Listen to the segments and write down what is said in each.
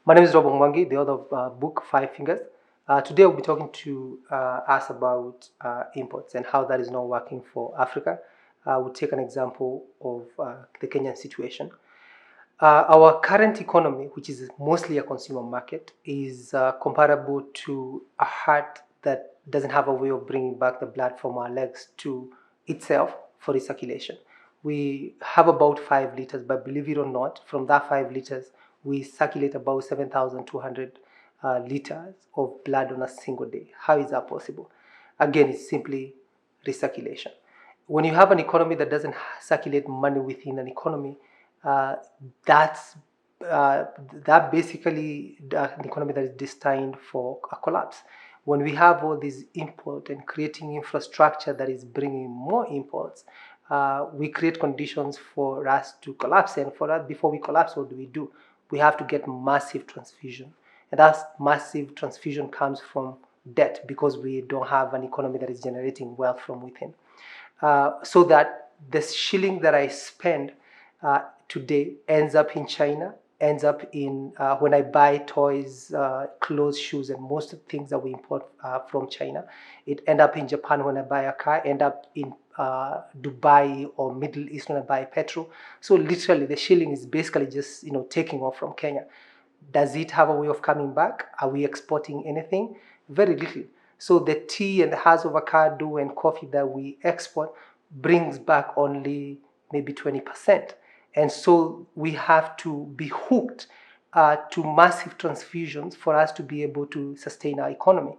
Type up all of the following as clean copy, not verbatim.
My name is Rob Mwangi, the author of book Five Fingers. Today I'll be talking to us about imports and how that is not working for Africa. We'll take an example of the Kenyan situation. Our current economy, which is mostly a consumer market, is comparable to a heart that doesn't have a way of bringing back the blood from our legs to itself for recirculation. We have about 5 liters, but believe it or not, from that 5 liters, we circulate about 7,200 liters of blood on a single day. How is that possible? Again, it's simply recirculation. When you have an economy that doesn't circulate money within an economy, uh, that's that basically an economy that is destined for a collapse. When we have all these import and creating infrastructure that is bringing more imports, we create conditions for us to collapse. And for that, before we collapse, what do? We have to get massive transfusion. And that massive transfusion comes from debt because we don't have an economy that is generating wealth from within. So that the shilling that I spend today ends up in China, ends up in when I buy toys, clothes, shoes, and most of the things that we import from China. It end up in Japan when I buy a car, end up in Dubai or Middle East when I buy petrol. So literally the shilling is basically just taking off from Kenya. Does it have a way of coming back? Are we exporting anything? Very little. So the tea and the herbs of avocado and coffee that we export brings back only maybe 20%. And so we have to be hooked to massive transfusions for us to be able to sustain our economy.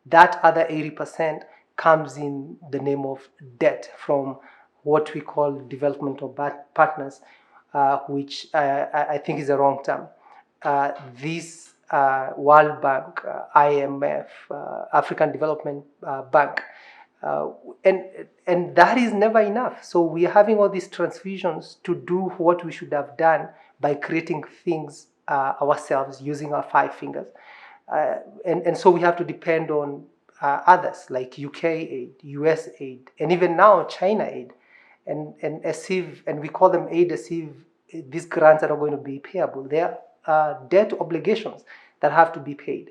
That other 80% comes in the name of debt from what we call developmental partners, which I think is a wrong term. This World Bank, IMF, African Development Bank, and that is never enough. So we are having all these transfusions to do what we should have done by creating things ourselves using our 5 fingers. And so we have to depend on others like UK aid, US aid, and even now China aid. And as if, and we call them aid as if these grants are not going to be payable. They are debt obligations that have to be paid.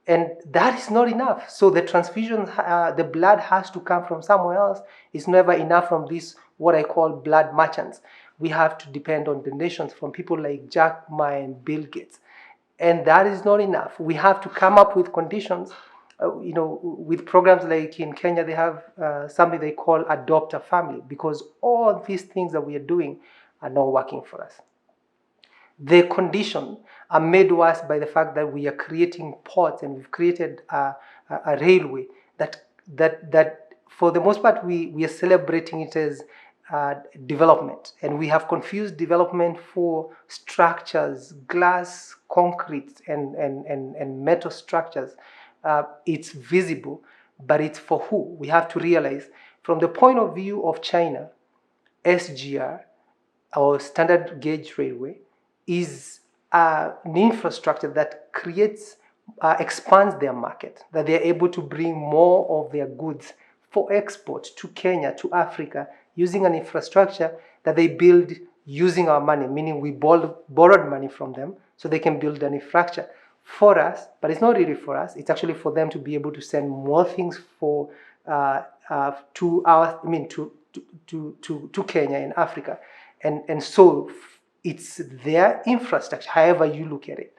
And that is not enough. So the transfusion, the blood has to come from somewhere else. It's never enough from this, what I call blood merchants. We have to depend on donations from people like Jack Ma and Bill Gates. And that is not enough. We have to come up with conditions, with programs like in Kenya, they have something they call adopt a family, because all these things that we are doing are not working for us. The conditions are made worse by the fact that we are creating ports and we've created a railway that for the most part we are celebrating it as development, and we have confused development for structures, glass, concrete, and metal structures. It's visible, but it's for who? We have to realize from the point of view of China, SGR, or standard gauge railway, is an infrastructure that creates, expands their market, that they're able to bring more of their goods for export to Kenya, to Africa, using an infrastructure that they build using our money, meaning we borrowed money from them so they can build an infrastructure for us, but it's not really for us. It's actually for them to be able to send more things for to Kenya and Africa, and so it's their infrastructure, however you look at it.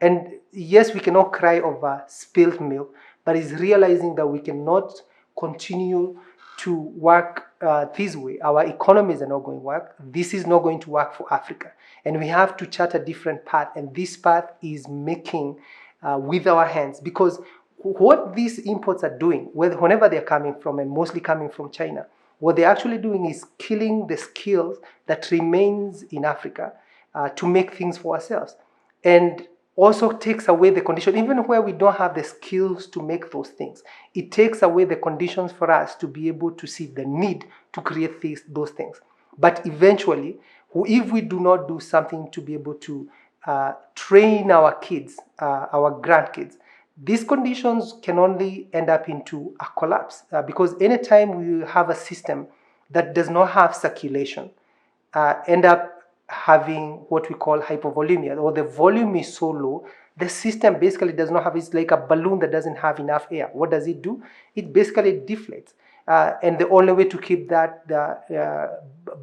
And yes, we cannot cry over spilled milk, but it's realizing that we cannot continue to work this way. Our economies are not going to work. This is not going to work for Africa. And we have to chart a different path. And this path is making with our hands, because what these imports are doing, whenever they're coming from, and mostly coming from China, what they're actually doing is killing the skills that remains in Africa to make things for ourselves. And also takes away the condition, even where we don't have the skills to make those things. It takes away the conditions for us to be able to see the need to create those things. But eventually, if we do not do something to be able to train our kids, our grandkids, these conditions can only end up into a collapse, because anytime we have a system that does not have circulation, end up having what we call hypovolemia, or the volume is so low, the system basically does not have, it's like a balloon that doesn't have enough air. What does it do? It basically deflates. And the only way to keep that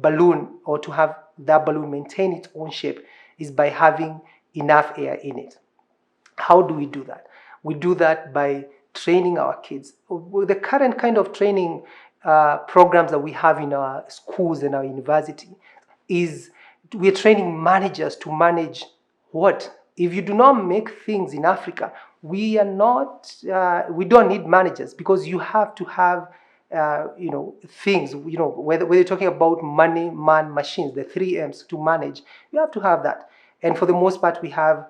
balloon, or to have that balloon maintain its own shape, is by having enough air in it. How do we do that? We do that by training our kids. With the current kind of training programs that we have in our schools and our university, is we're training managers to manage what? If you do not make things in Africa, we don't need managers, because you have to have things, whether you're talking about money, man, machines, the 3 M's to manage, you have to have that. And for the most part, we have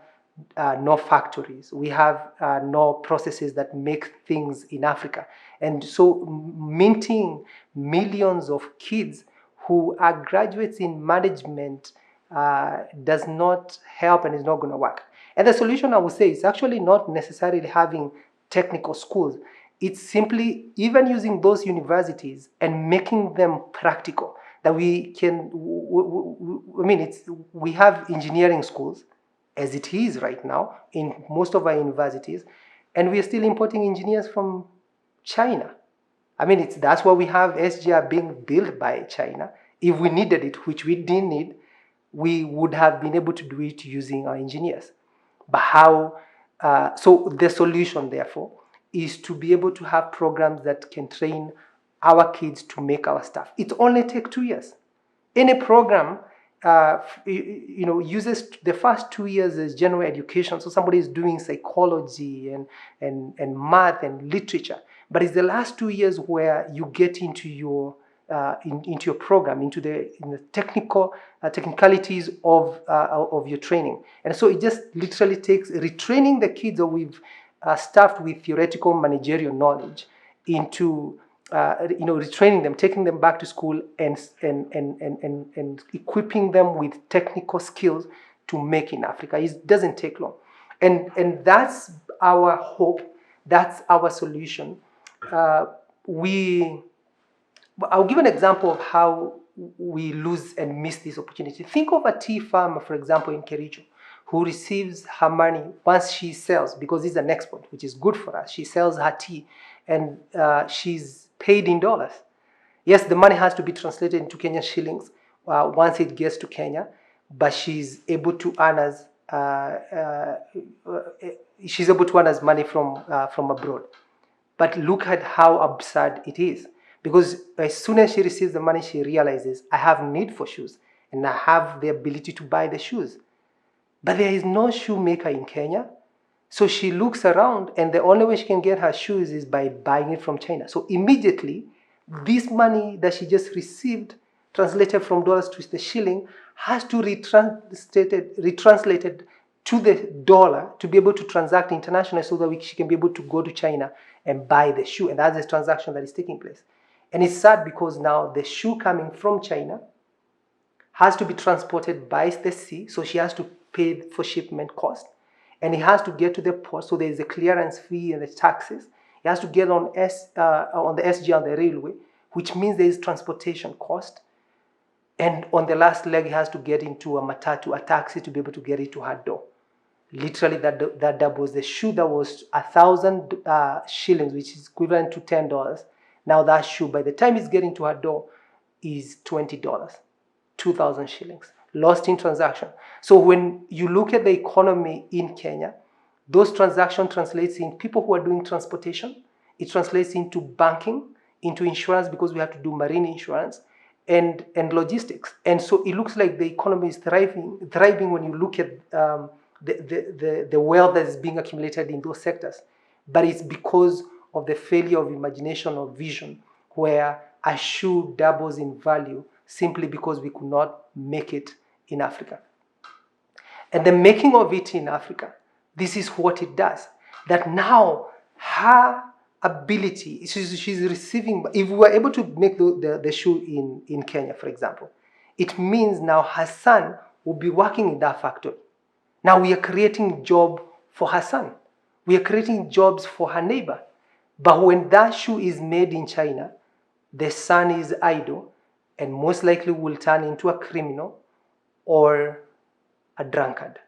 no factories. We have no processes that make things in Africa. And so minting millions of kids who are graduates in management does not help, and is not going to work. And the solution, I would say, is actually not necessarily having technical schools. It's simply even using those universities and making them practical. That we can, we have engineering schools, as it is right now in most of our universities, and we are still importing engineers from China. That's why we have SGR being built by China. If we needed it, which we didn't need, we would have been able to do it using our engineers. But how? So the solution, therefore, is to be able to have programs that can train our kids to make our stuff. It only takes 2 years. Any program uses the first 2 years as general education. So somebody is doing psychology and math and literature. But it's the last 2 years where you get into your program, into the technicalities of your training. And so it just literally takes retraining the kids that we've staffed with theoretical managerial knowledge into retraining them, taking them back to school, and equipping them with technical skills to make in Africa. It doesn't take long, and that's our hope. That's our solution. I'll give an example of how we lose and miss this opportunity. Think of a tea farmer, for example, in Kericho, who receives her money once she sells, because it's an export, which is good for us. She sells her tea, and she's paid in dollars. Yes, the money has to be translated into Kenyan shillings once it gets to Kenya, but she's able to earn us money from abroad. But look at how absurd it is, because as soon as she receives the money, she realizes, I have need for shoes, and I have the ability to buy the shoes. But there is no shoemaker in Kenya. So she looks around, and the only way she can get her shoes is by buying it from China. So immediately, this money that she just received, translated from dollars to the shilling, has to retranslated to the dollar to be able to transact internationally, so that she can be able to go to China and buy the shoe. And that's the transaction that is taking place. And it's sad, because now the shoe coming from China has to be transported by the sea, so she has to pay for shipment cost. And it has to get to the port, so there is a clearance fee and the taxes. It has to get on the SG on the railway, which means there is transportation cost. And on the last leg, it has to get into a matatu, a taxi, to be able to get it to her door. Literally, that doubles the shoe that was 1,000 shillings, which is equivalent to $10. Now that shoe, by the time it's getting to her door, is $20, 2,000 shillings. Lost in transaction. So when you look at the economy in Kenya, those transactions translates in people who are doing transportation. It translates into banking, into insurance, because we have to do marine insurance, and logistics. And so it looks like the economy is thriving when you look at the wealth that is being accumulated in those sectors. But it's because of the failure of imagination or vision, where a shoe doubles in value simply because we could not make it in Africa. And the making of it in Africa, this is what it does. That now her ability, she's receiving, if we were able to make the shoe in Kenya, for example, it means now her son will be working in that factory. Now we are creating job for her son. We are creating jobs for her neighbor. But when that shoe is made in China, the son is idle and most likely will turn into a criminal, or a drunkard.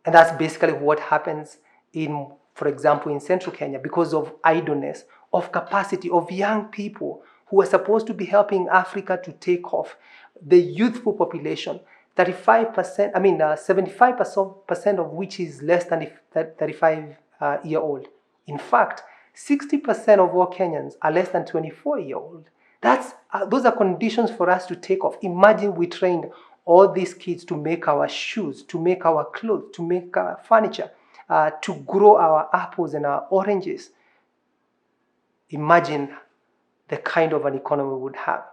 And that's basically what happens in, for example, in central Kenya, because of idleness, of capacity of young people who are supposed to be helping Africa to take off. The youthful population, 75% of which is less than 35 year old. In fact, 60% of all Kenyans are less than 24-year-old. Those are conditions for us to take off. Imagine we trained all these kids to make our shoes, to make our clothes, to make our furniture, to grow our apples and our oranges. Imagine the kind of an economy we would have.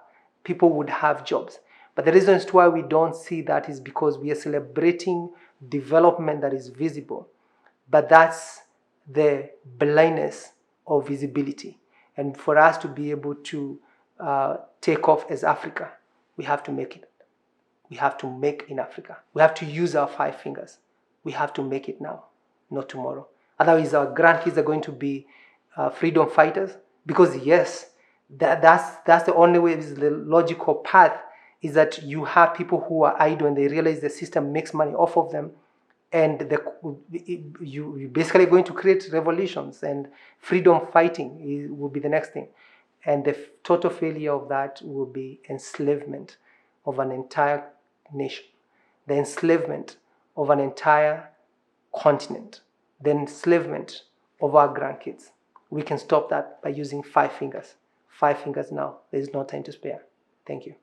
People would have jobs. But the reasons why we don't see that is because we are celebrating development that is visible. But that's the blindness of visibility. And for us to be able to take off as Africa, we have to make it. We have to make in Africa. We have to use our 5 fingers. We have to make it now, not tomorrow. Otherwise, our grandkids are going to be freedom fighters. Because yes, that's the only way, is the logical path, is that you have people who are idle and they realize the system makes money off of them, and you're basically going to create revolutions, and freedom fighting will be the next thing. And the total failure of that will be enslavement of an entire nation, the enslavement of an entire continent, the enslavement of our grandkids. We can stop that by using 5 fingers. 5 fingers now. There is no time to spare. Thank you.